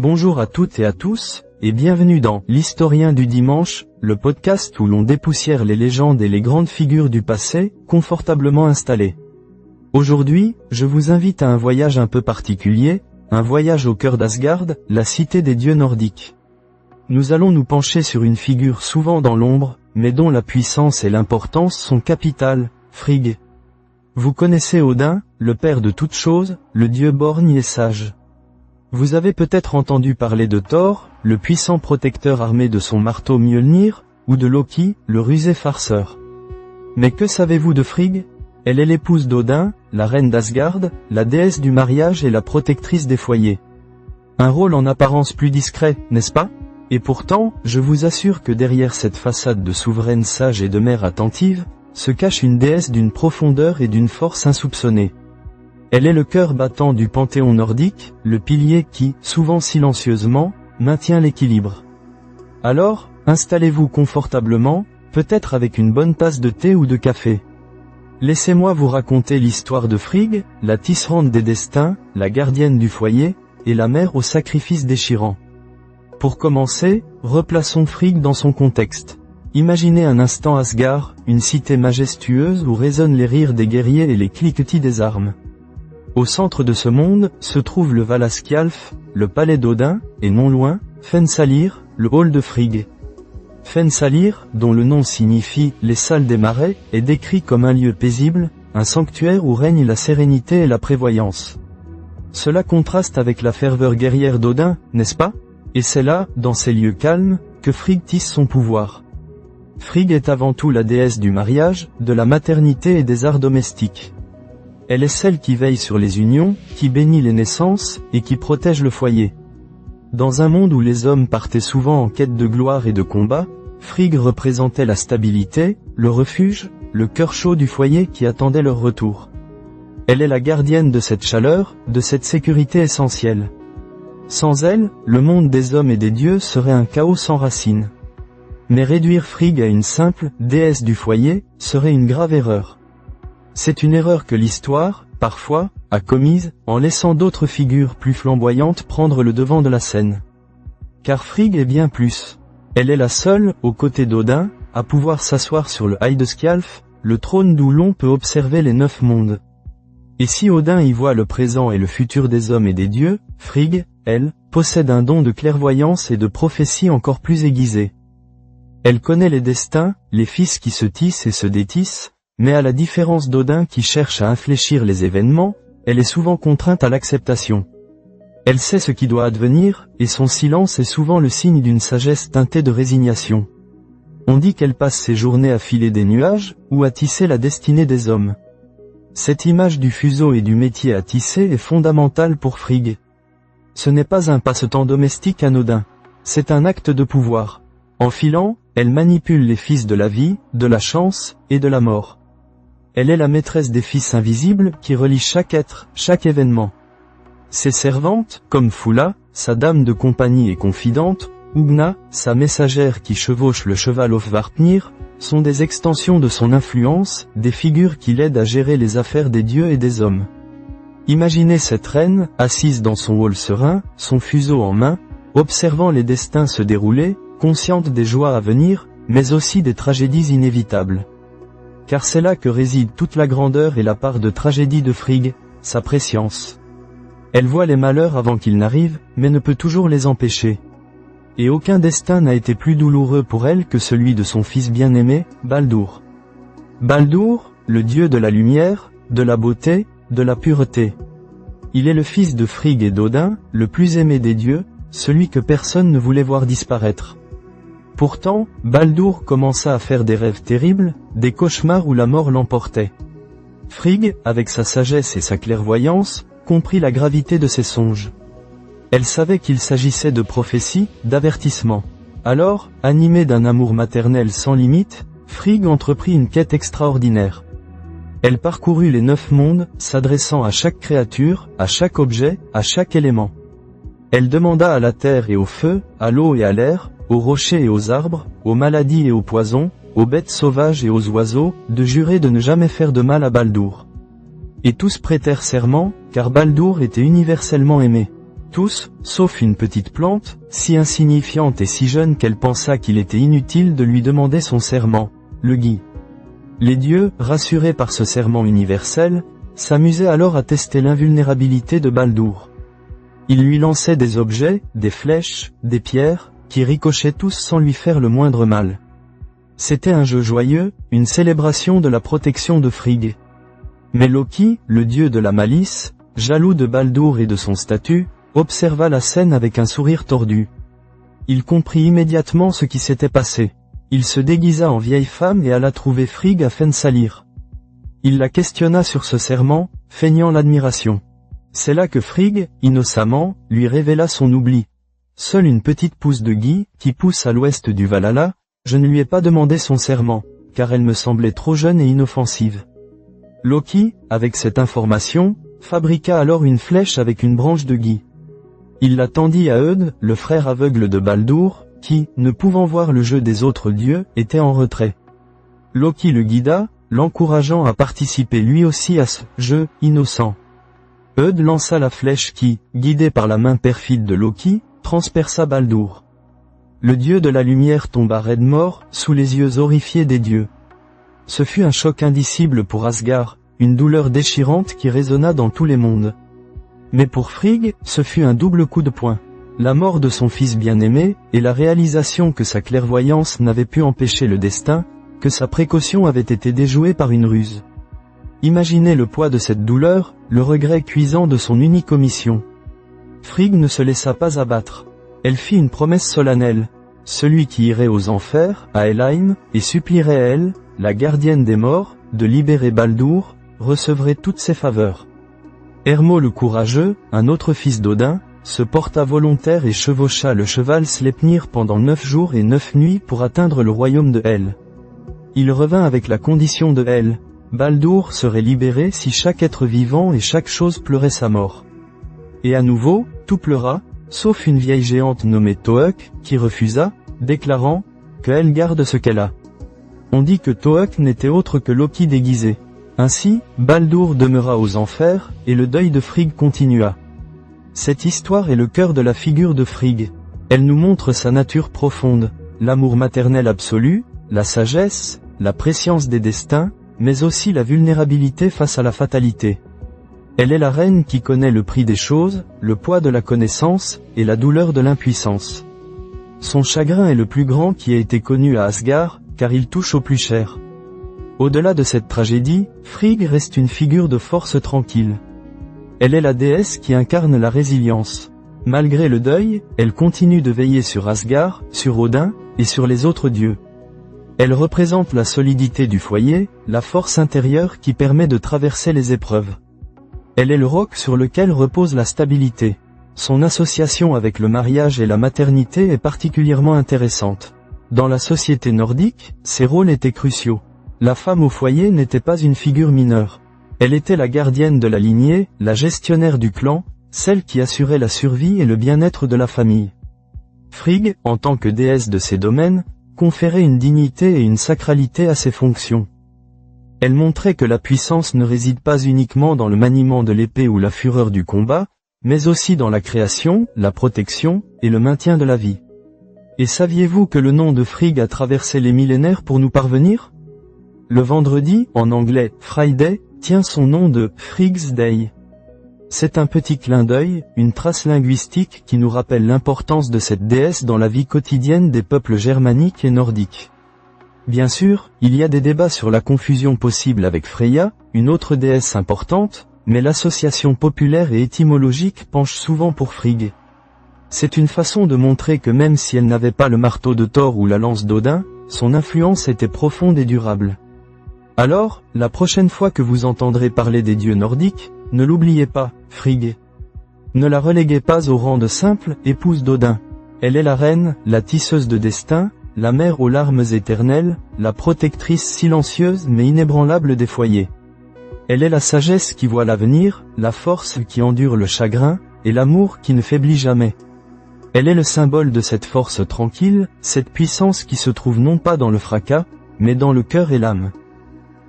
Bonjour à toutes et à tous, et bienvenue dans l'Historien du dimanche, le podcast où l'on dépoussière les légendes et les grandes figures du passé, confortablement installées. Aujourd'hui, je vous invite à un voyage un peu particulier, un voyage au cœur d'Asgard, la cité des dieux nordiques. Nous allons nous pencher sur une figure souvent dans l'ombre, mais dont la puissance et l'importance sont capitales, Frigg. Vous connaissez Odin, le père de toutes choses, le dieu borgne et sage. Vous avez peut-être entendu parler de Thor, le puissant protecteur armé de son marteau Mjolnir, ou de Loki, le rusé farceur. Mais que savez-vous de Frigg? Elle est l'épouse d'Odin, la reine d'Asgard, la déesse du mariage et la protectrice des foyers. Un rôle en apparence plus discret, n'est-ce pas? Et pourtant, je vous assure que derrière cette façade de souveraine sage et de mère attentive, se cache une déesse d'une profondeur et d'une force insoupçonnées. Elle est le cœur battant du panthéon nordique, le pilier qui, souvent silencieusement, maintient l'équilibre. Alors, installez-vous confortablement, peut-être avec une bonne tasse de thé ou de café. Laissez-moi vous raconter l'histoire de Frigg, la tisserande des destins, la gardienne du foyer, et la mère au sacrifice déchirant. Pour commencer, replaçons Frigg dans son contexte. Imaginez un instant Asgard, une cité majestueuse où résonnent les rires des guerriers et les cliquetis des armes. Au centre de ce monde, se trouve le Valaskjalf, le palais d'Odin, et non loin, Fensalir, le hall de Frigg. Fensalir, dont le nom signifie « les salles des marais », est décrit comme un lieu paisible, un sanctuaire où règne la sérénité et la prévoyance. Cela contraste avec la ferveur guerrière d'Odin, n'est-ce pas? Et c'est là, dans ces lieux calmes, que Frigg tisse son pouvoir. Frigg est avant tout la déesse du mariage, de la maternité et des arts domestiques. Elle est celle qui veille sur les unions, qui bénit les naissances, et qui protège le foyer. Dans un monde où les hommes partaient souvent en quête de gloire et de combat, Frigg représentait la stabilité, le refuge, le cœur chaud du foyer qui attendait leur retour. Elle est la gardienne de cette chaleur, de cette sécurité essentielle. Sans elle, le monde des hommes et des dieux serait un chaos sans racines. Mais réduire Frigg à une simple déesse du foyer serait une grave erreur. C'est une erreur que l'histoire, parfois, a commise, en laissant d'autres figures plus flamboyantes prendre le devant de la scène. Car Frigg est bien plus. Elle est la seule, aux côtés d'Odin, à pouvoir s'asseoir sur le Heidskjalf, le trône d'où l'on peut observer les 9 mondes. Et si Odin y voit le présent et le futur des hommes et des dieux, Frigg, elle, possède un don de clairvoyance et de prophétie encore plus aiguisé. Elle connaît les destins, les fils qui se tissent et se détissent, mais à la différence d'Odin qui cherche à infléchir les événements, elle est souvent contrainte à l'acceptation. Elle sait ce qui doit advenir, et son silence est souvent le signe d'une sagesse teintée de résignation. On dit qu'elle passe ses journées à filer des nuages, ou à tisser la destinée des hommes. Cette image du fuseau et du métier à tisser est fondamentale pour Frigg. Ce n'est pas un passe-temps domestique anodin. C'est un acte de pouvoir. En filant, elle manipule les fils de la vie, de la chance, et de la mort. Elle est la maîtresse des fils invisibles qui relient chaque être, chaque événement. Ses servantes, comme Fula, sa dame de compagnie et confidente, ou Gna, sa messagère qui chevauche le cheval Ofvarpnir, sont des extensions de son influence, des figures qui l'aident à gérer les affaires des dieux et des hommes. Imaginez cette reine, assise dans son hall serein, son fuseau en main, observant les destins se dérouler, consciente des joies à venir, mais aussi des tragédies inévitables. Car c'est là que réside toute la grandeur et la part de tragédie de Frigg, sa prescience. Elle voit les malheurs avant qu'ils n'arrivent, mais ne peut toujours les empêcher. Et aucun destin n'a été plus douloureux pour elle que celui de son fils bien-aimé, Baldur. Baldur, le dieu de la lumière, de la beauté, de la pureté. Il est le fils de Frigg et d'Odin, le plus aimé des dieux, celui que personne ne voulait voir disparaître. Pourtant, Baldur commença à faire des rêves terribles, des cauchemars où la mort l'emportait. Frigg, avec sa sagesse et sa clairvoyance, comprit la gravité de ses songes. Elle savait qu'il s'agissait de prophéties, d'avertissements. Alors, animée d'un amour maternel sans limite, Frigg entreprit une quête extraordinaire. Elle parcourut les 9 mondes, s'adressant à chaque créature, à chaque objet, à chaque élément. Elle demanda à la terre et au feu, à l'eau et à l'air, aux rochers et aux arbres, aux maladies et aux poisons, aux bêtes sauvages et aux oiseaux, de jurer de ne jamais faire de mal à Baldur. Et tous prêtèrent serment, car Baldur était universellement aimé. Tous, sauf une petite plante, si insignifiante et si jeune qu'elle pensa qu'il était inutile de lui demander son serment, le gui. Les dieux, rassurés par ce serment universel, s'amusaient alors à tester l'invulnérabilité de Baldur. Ils lui lançaient des objets, des flèches, des pierres, qui ricochaient tous sans lui faire le moindre mal. C'était un jeu joyeux, une célébration de la protection de Frigg. Mais Loki, le dieu de la malice, jaloux de Baldur et de son statut, observa la scène avec un sourire tordu. Il comprit immédiatement ce qui s'était passé. Il se déguisa en vieille femme et alla trouver Frigg à Fensalir. Il la questionna sur ce serment, feignant l'admiration. C'est là que Frigg, innocemment, lui révéla son oubli. Seule une petite pousse de gui, qui pousse à l'ouest du Valhalla, je ne lui ai pas demandé son serment, car elle me semblait trop jeune et inoffensive. Loki, avec cette information, fabriqua alors une flèche avec une branche de gui. Il la tendit à Eud, le frère aveugle de Baldur, qui, ne pouvant voir le jeu des autres dieux, était en retrait. Loki le guida, l'encourageant à participer lui aussi à ce jeu innocent. Eud lança la flèche qui, guidée par la main perfide de Loki, transperça Baldur. Le dieu de la lumière tomba raide mort, sous les yeux horrifiés des dieux. Ce fut un choc indicible pour Asgard, une douleur déchirante qui résonna dans tous les mondes. Mais pour Frigg, ce fut un double coup de poing. La mort de son fils bien-aimé, et la réalisation que sa clairvoyance n'avait pu empêcher le destin, que sa précaution avait été déjouée par une ruse. Imaginez le poids de cette douleur, le regret cuisant de son unique omission. Frigg ne se laissa pas abattre. Elle fit une promesse solennelle. Celui qui irait aux enfers, à Helheim, et supplierait elle, la gardienne des morts, de libérer Baldur, recevrait toutes ses faveurs. Hermod le courageux, un autre fils d'Odin, se porta volontaire et chevaucha le cheval Sleipnir pendant 9 jours et 9 nuits pour atteindre le royaume de Hel. Il revint avec la condition de Hel. Baldur serait libéré si chaque être vivant et chaque chose pleurait sa mort. Et à nouveau, tout pleura, sauf une vieille géante nommée Tohuk, qui refusa, déclarant que Hel garde ce qu'elle a. On dit que Tohuk n'était autre que Loki déguisé. Ainsi, Baldur demeura aux enfers, et le deuil de Frigg continua. Cette histoire est le cœur de la figure de Frigg. Elle nous montre sa nature profonde, l'amour maternel absolu, la sagesse, la prescience des destins, mais aussi la vulnérabilité face à la fatalité. Elle est la reine qui connaît le prix des choses, le poids de la connaissance, et la douleur de l'impuissance. Son chagrin est le plus grand qui a été connu à Asgard, car il touche au plus cher. Au-delà de cette tragédie, Frigg reste une figure de force tranquille. Elle est la déesse qui incarne la résilience. Malgré le deuil, elle continue de veiller sur Asgard, sur Odin, et sur les autres dieux. Elle représente la solidité du foyer, la force intérieure qui permet de traverser les épreuves. Elle est le roc sur lequel repose la stabilité. Son association avec le mariage et la maternité est particulièrement intéressante. Dans la société nordique, ses rôles étaient cruciaux. La femme au foyer n'était pas une figure mineure. Elle était la gardienne de la lignée, la gestionnaire du clan, celle qui assurait la survie et le bien-être de la famille. Frigg, en tant que déesse de ces domaines, conférait une dignité et une sacralité à ses fonctions. Elle montrait que la puissance ne réside pas uniquement dans le maniement de l'épée ou la fureur du combat, mais aussi dans la création, la protection, et le maintien de la vie. Et saviez-vous que le nom de Frigg a traversé les millénaires pour nous parvenir ? Le vendredi, en anglais Friday, tient son nom de Frigg's Day. C'est un petit clin d'œil, une trace linguistique qui nous rappelle l'importance de cette déesse dans la vie quotidienne des peuples germaniques et nordiques. Bien sûr, il y a des débats sur la confusion possible avec Freya, une autre déesse importante, mais l'association populaire et étymologique penche souvent pour Frigg. C'est une façon de montrer que même si elle n'avait pas le marteau de Thor ou la lance d'Odin, son influence était profonde et durable. Alors, la prochaine fois que vous entendrez parler des dieux nordiques, ne l'oubliez pas, Frigg. Ne la reléguez pas au rang de simple épouse d'Odin. Elle est la reine, la tisseuse de destin, la mère aux larmes éternelles, la protectrice silencieuse mais inébranlable des foyers. Elle est la sagesse qui voit l'avenir, la force qui endure le chagrin, et l'amour qui ne faiblit jamais. Elle est le symbole de cette force tranquille, cette puissance qui se trouve non pas dans le fracas, mais dans le cœur et l'âme.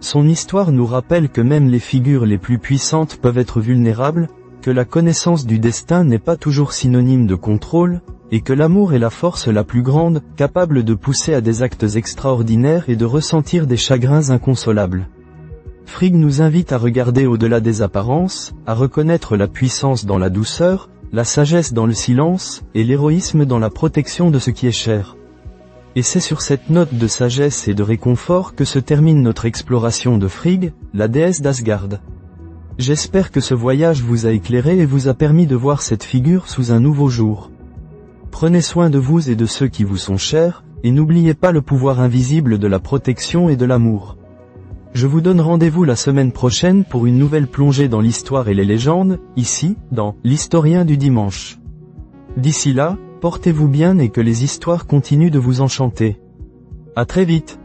Son histoire nous rappelle que même les figures les plus puissantes peuvent être vulnérables, que que la connaissance du destin n'est pas toujours synonyme de contrôle, et que l'amour est la force la plus grande, capable de pousser à des actes extraordinaires et de ressentir des chagrins inconsolables. Frigg nous invite à regarder au-delà des apparences, à reconnaître la puissance dans la douceur, la sagesse dans le silence, et l'héroïsme dans la protection de ce qui est cher. Et c'est sur cette note de sagesse et de réconfort que se termine notre exploration de Frigg, la déesse d'Asgard. J'espère que ce voyage vous a éclairé et vous a permis de voir cette figure sous un nouveau jour. Prenez soin de vous et de ceux qui vous sont chers, et n'oubliez pas le pouvoir invisible de la protection et de l'amour. Je vous donne rendez-vous la semaine prochaine pour une nouvelle plongée dans l'histoire et les légendes, ici, dans l'Historien du dimanche. D'ici là, portez-vous bien et que les histoires continuent de vous enchanter. À très vite.